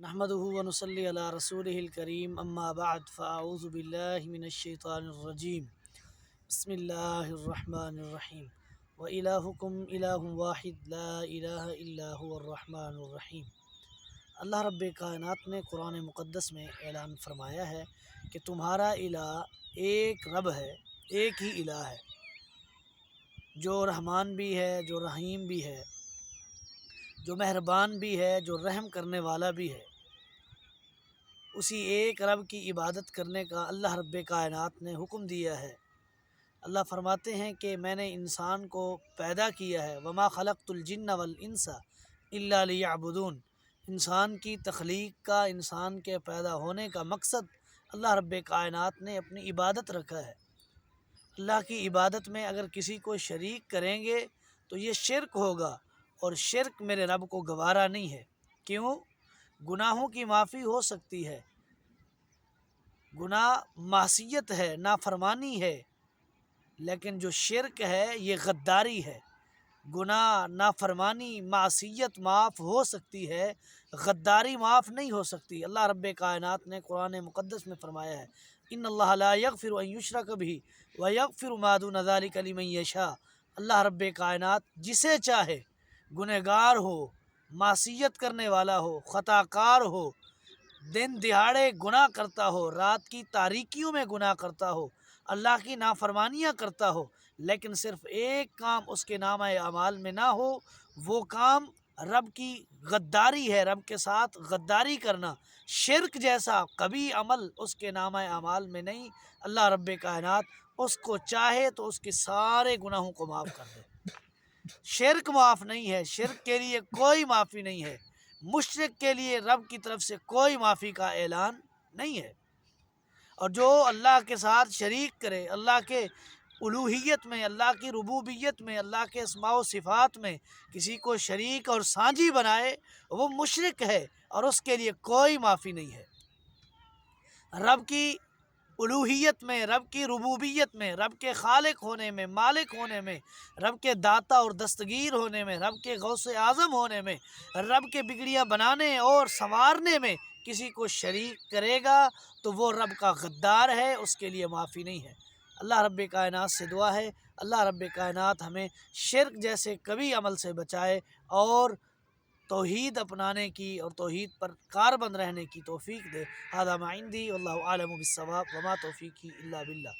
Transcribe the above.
نحمده ونصلي على رسوله الكريم اما بعد فاعوذ باللہ من الشیطان الرجیم بسم اللہ الرحمن الرحیم وإلہکم الہ واحد لا الہ الا هو الرحمن الرحیم۔ اللہ رب کائنات نے قرآن مقدس میں اعلان فرمایا ہے کہ تمہارا الہ ایک رب ہے، ایک ہی الہ ہے، جو رحمان بھی ہے، جو رحیم بھی ہے، جو مہربان بھی ہے، جو رحم کرنے والا بھی ہے۔ اسی ایک رب کی عبادت کرنے کا اللہ رب کائنات نے حکم دیا ہے۔ اللہ فرماتے ہیں کہ میں نے انسان کو پیدا کیا ہے، وما خلقت الجن والانس الا لیعبدون۔ انسان کی تخلیق کا، انسان کے پیدا ہونے کا مقصد اللہ رب کائنات نے اپنی عبادت رکھا ہے۔ اللہ کی عبادت میں اگر کسی کو شریک کریں گے تو یہ شرک ہوگا، اور شرک میرے رب کو گوارا نہیں ہے۔ کیوں؟ گناہوں کی معافی ہو سکتی ہے، گناہ معصیت ہے، نافرمانی ہے، لیکن جو شرک ہے یہ غداری ہے۔ گناہ، نافرمانی، معصیت معاف ہو سکتی ہے، غداری معاف نہیں ہو سکتی۔ اللہ رب کائنات نے قرآن مقدس میں فرمایا ہے ان اللہ لا یغفر ان یشرک بہ ویغفر ما دون ذلک لمن یشاء۔ اللہ رب کائنات جسے چاہے، گنہگار ہو، معصیت کرنے والا ہو، خطا کار ہو، دن دہاڑے گناہ کرتا ہو، رات کی تاریکیوں میں گناہ کرتا ہو، اللہ کی نافرمانیاں کرتا ہو، لیکن صرف ایک کام اس کے نامہ اعمال میں نہ ہو، وہ کام رب کی غداری ہے، رب کے ساتھ غداری کرنا، شرک جیسا کبھی عمل اس کے نامہ اعمال میں نہیں۔ اللہ رب کائنات اس کو چاہے تو اس کے سارے گناہوں کو معاف کر دے۔ شرک معاف نہیں ہے، شرک کے لیے کوئی معافی نہیں ہے، مشرک کے لیے رب کی طرف سے کوئی معافی کا اعلان نہیں ہے۔ اور جو اللہ کے ساتھ شریک کرے، اللہ کے الوہیت میں، اللہ کی ربوبیت میں، اللہ کے اسماء و صفات میں کسی کو شریک اور سانجی بنائے، وہ مشرک ہے، اور اس کے لیے کوئی معافی نہیں ہے۔ رب کی الوہیت میں، رب کی ربوبیت میں، رب کے خالق ہونے میں، مالک ہونے میں، رب کے داتا اور دستگیر ہونے میں، رب کے غوث اعظم ہونے میں، رب کے بگڑیاں بنانے اور سنوارنے میں کسی کو شریک کرے گا تو وہ رب کا غدار ہے، اس کے لیے معافی نہیں ہے۔ اللہ رب کائنات سے دعا ہے اللہ رب کائنات ہمیں شرک جیسے کبھی عمل سے بچائے، اور توحید اپنانے کی اور توحید پر کاربند رہنے کی توفیق دے۔ ھذا ما عندی واللہ اعلم بالصواب وما توفیقی الا باللہ۔